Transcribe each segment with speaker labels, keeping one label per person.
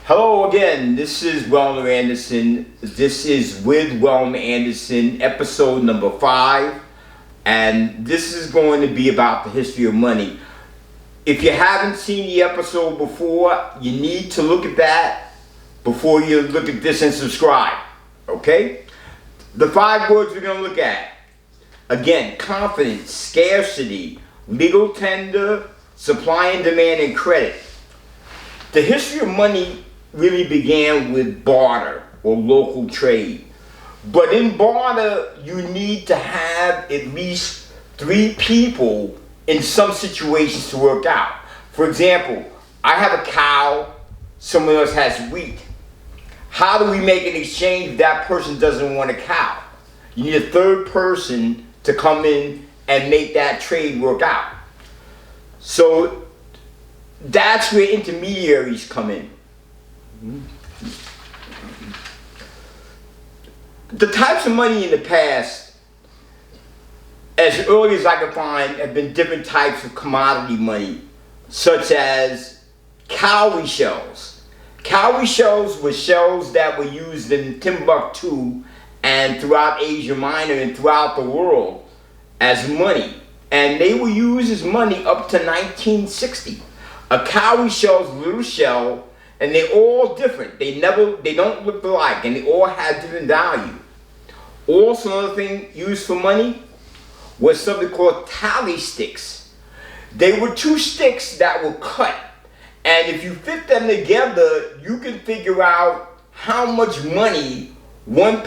Speaker 1: Hello again, this is Wellner Anderson. This is with Wellner Anderson, episode number 5. And this is going to be about the history of money. If you haven't seen the episode before, you need to look at that before you look at this and subscribe. Okay? The 5 words we're going to look at. Again, confidence, scarcity, legal tender, supply and demand, and credit. The history of money really began with barter or local trade. But in barter, you need to have at least 3 people in some situations to work out. For example, I have a cow, someone else has wheat. How do we make an exchange if that person doesn't want a cow? You need a third person to come in and make that trade work out. So that's where intermediaries come in. The types of money in the past, as early as I can find, have been different types of commodity money, such as cowrie shells. Cowrie shells were shells that were used in Timbuktu and throughout Asia Minor and throughout the world as money. And they were used as money up to 1960. A cowrie shell is a little shell, and they're all different. They don't look alike, and they all have different value. Also, another thing used for money was something called tally sticks. They were 2 sticks that were cut, and if you fit them together, you can figure out how much money one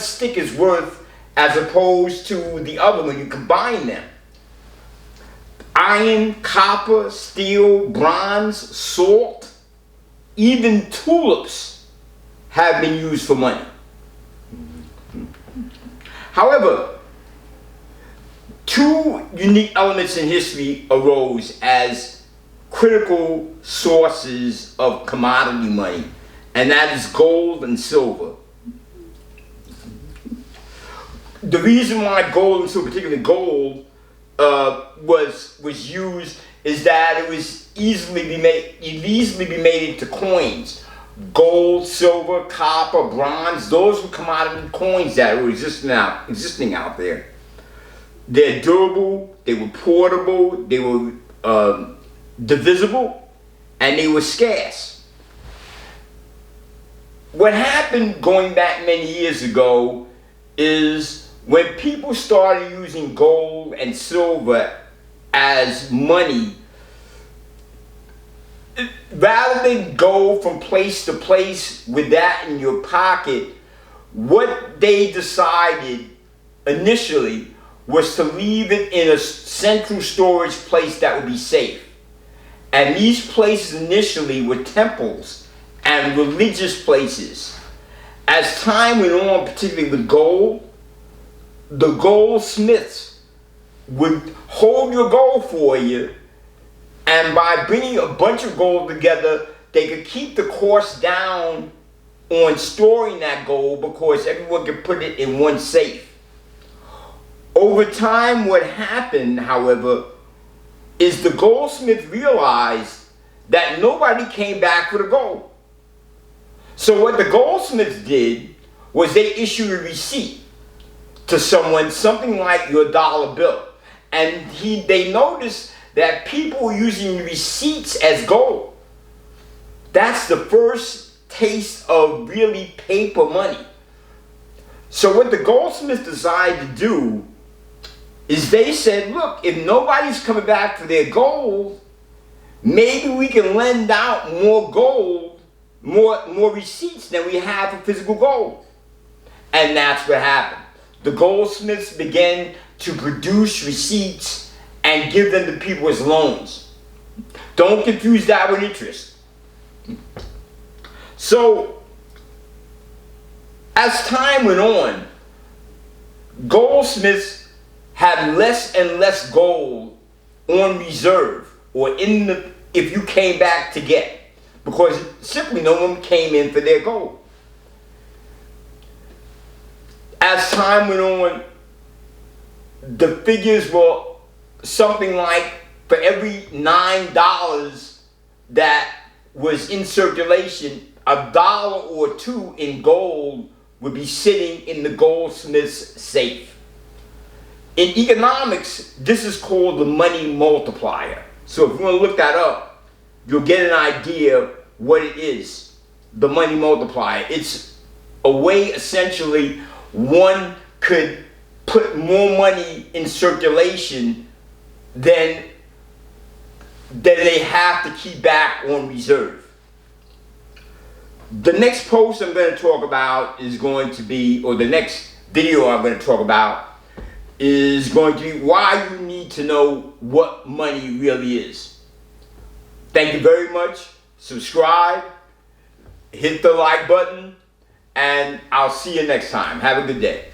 Speaker 1: stick is worth as opposed to the other when you combine them. Iron, copper, steel, bronze, salt, even tulips have been used for money. However, 2 unique elements in history arose as critical sources of commodity money, and that is gold and silver. The reason why gold and silver, particularly gold, was used is that it was easily be made into coins. Gold, silver, copper, bronze, those were commodity coins that were existing out there. They're durable, they were portable, they were divisible, and they were scarce. What happened going back many years ago is when people started using gold and silver as money, rather than go from place to place with that in your pocket, what they decided initially was to leave it in a central storage place that would be safe. And these places initially were temples and religious places. As time went on, particularly with gold, the goldsmiths would hold your gold for you, and by bringing a bunch of gold together, they could keep the cost down on storing that gold because everyone could put it in one safe. Over time, what happened, however, is the goldsmith realized that nobody came back for the gold. So what the goldsmiths did was they issued a receipt to someone, something like your dollar bill. And they noticed that people were using receipts as gold. That's the first taste of really paper money. So what the goldsmiths decided to do is they said, look, if nobody's coming back for their gold, maybe we can lend out more gold, more receipts than we have for physical gold. And that's what happened. The goldsmiths began to produce receipts and give them to people as loans. Don't confuse that with interest. So, as time went on, goldsmiths had less and less gold on reserve or if you came back to get, because simply no one came in for their gold. As time went on, the figures were something like for every $9 that was in circulation, a dollar or two in gold would be sitting in the goldsmith's safe. In economics, this is called the money multiplier. So if you want to look that up, you'll get an idea what it is. The money multiplier. It's a way, essentially, one could put more money in circulation than they have to keep back on reserve. The next post I'm going to talk about is going to be, or the next video I'm going to talk about is going to be why you need to know what money really is. Thank you very much. Subscribe, hit the like button, and I'll see you next time. Have a good day.